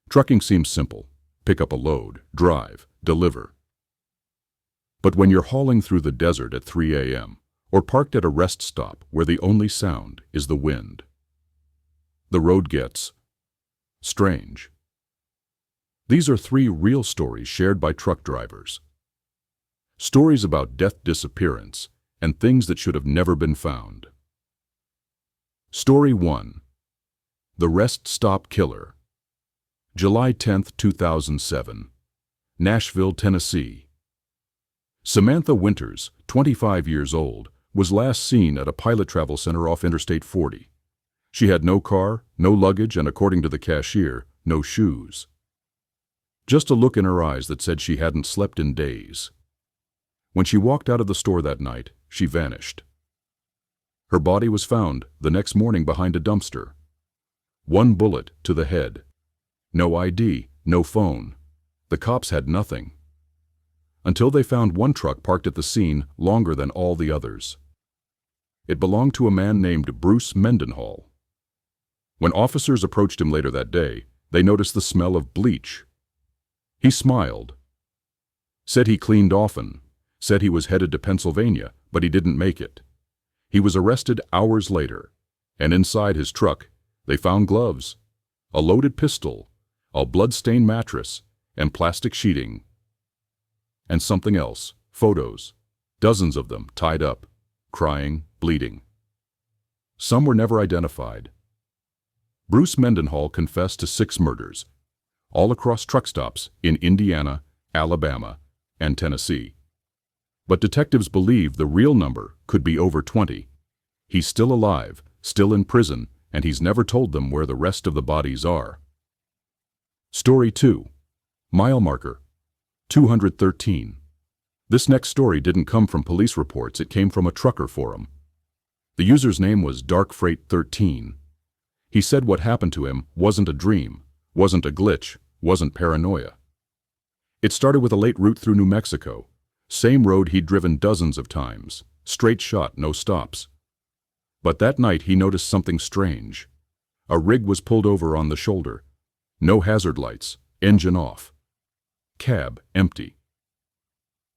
Trucking seems simple. Pick up a load, drive, deliver. But when you're hauling through the desert at 3 a.m., or parked at a rest stop where the only sound is the wind, the road gets strange. These are 3 real stories shared by truck drivers. Stories about death, disappearance, and things that should have never been found. Story 1. The Rest Stop Killer. July 10, 2007. Nashville, Tennessee. Samantha Winters, 25 years old, was last seen at a pilot travel center off Interstate 40. She had no car, no luggage, and according to the cashier, no shoes. Just a look in her eyes that said she hadn't slept in days. When she walked out of the store that night, she vanished. Her body was found the next morning behind a dumpster. 1 bullet to the head. No ID, no phone. The cops had nothing. Until they found one truck parked at the scene longer than all the others. It belonged to a man named Bruce Mendenhall. When officers approached him later that day, they noticed the smell of bleach. He smiled. Said he cleaned often. Said he was headed to Pennsylvania, but he didn't make it. He was arrested hours later, and inside his truck, they found gloves, a loaded pistol, a blood-stained mattress, and plastic sheeting. And something else, photos, dozens of them tied up, crying, bleeding. Some were never identified. Bruce Mendenhall confessed to 6 murders, all across truck stops in Indiana, Alabama, and Tennessee. But detectives believe the real number could be over 20. He's still alive, still in prison, and he's never told them where the rest of the bodies are. Story 2. Mile marker. 213. This next story didn't come from police reports, it came from a trucker forum. The user's name was DarkFreight13. He said what happened to him wasn't a dream, wasn't a glitch, wasn't paranoia. It started with a late route through New Mexico. Same road he'd driven dozens of times, straight shot, no stops. But that night he noticed something strange. A rig was pulled over on the shoulder. No hazard lights, engine off. Cab empty.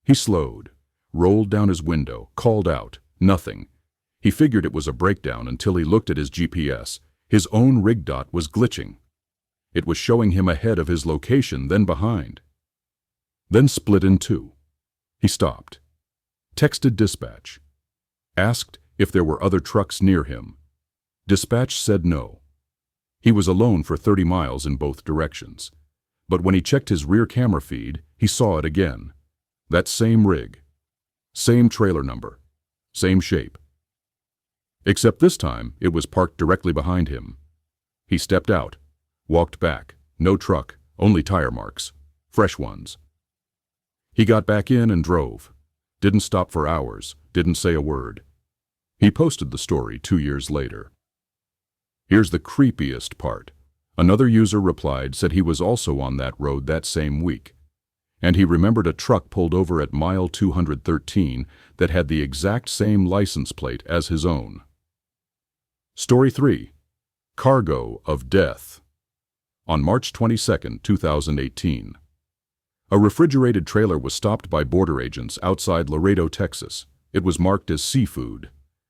He slowed, rolled down his window, called out, nothing. He figured it was a breakdown until he looked at his GPS. His own rig dot was glitching. It was showing him ahead of his location, then behind. Then split in 2. He stopped, texted dispatch, asked if there were other trucks near him. Dispatch said no. He was alone for 30 miles in both directions. But when he checked his rear camera feed, he saw it again. That same rig, same trailer number, same shape. Except this time it was parked directly behind him. He stepped out, walked back, no truck, only tire marks, fresh ones. He got back in and drove. Didn't stop for hours, didn't say a word. He posted the story 2 years later. Here's the creepiest part. Another user replied, said he was also on that road that same week. And he remembered a truck pulled over at mile 213 that had the exact same license plate as his own. Story 3. Cargo of Death. On March 22, 2018. A refrigerated trailer was stopped by border agents outside Laredo, Texas. It was marked as seafood.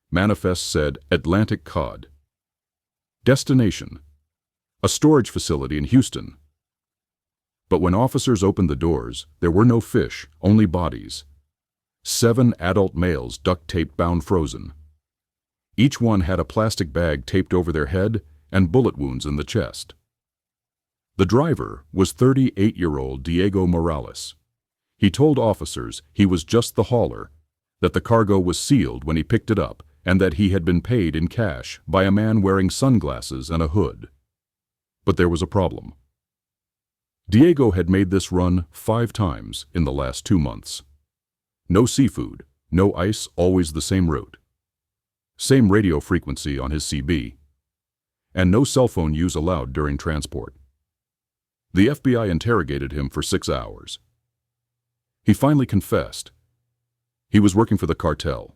Manifest said Atlantic cod. Destination: a storage facility in Houston. But when officers opened the doors, there were no fish, only bodies. 7 adult males duct-taped bound frozen. Each one had a plastic bag taped over their head and bullet wounds in the chest. The driver was 38-year-old Diego Morales. He told officers he was just the hauler, that the cargo was sealed when he picked it up, and that he had been paid in cash by a man wearing sunglasses and a hood. But there was a problem. Diego had made this run 5 times in the last 2 months. No seafood, no ice, always the same route. Same radio frequency on his CB. And no cell phone use allowed during transport. The FBI interrogated him for 6 hours. He finally confessed. He was working for the cartel.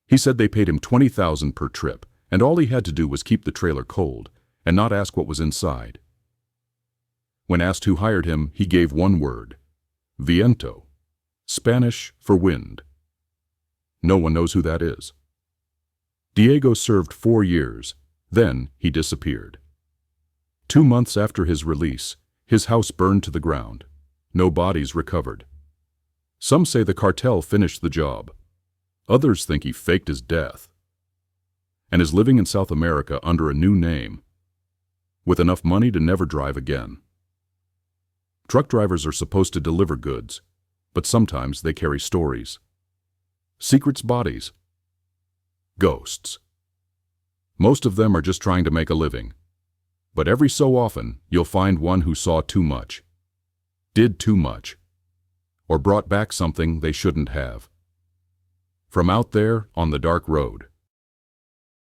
He said they paid him $20,000 per trip, and all he had to do was keep the trailer cold and not ask what was inside. When asked who hired him, he gave one word: viento, Spanish for wind. No one knows who that is. Diego served 4 years, then he disappeared. 2 months after his release, his house burned to the ground. No bodies recovered. Some say the cartel finished the job. Others think he faked his death and is living in South America under a new name, with enough money to never drive again. Truck drivers are supposed to deliver goods, but sometimes they carry stories. Secrets, bodies, ghosts. Most of them are just trying to make a living. But every so often, you'll find one who saw too much, did too much, or brought back something they shouldn't have. From out there on the dark road,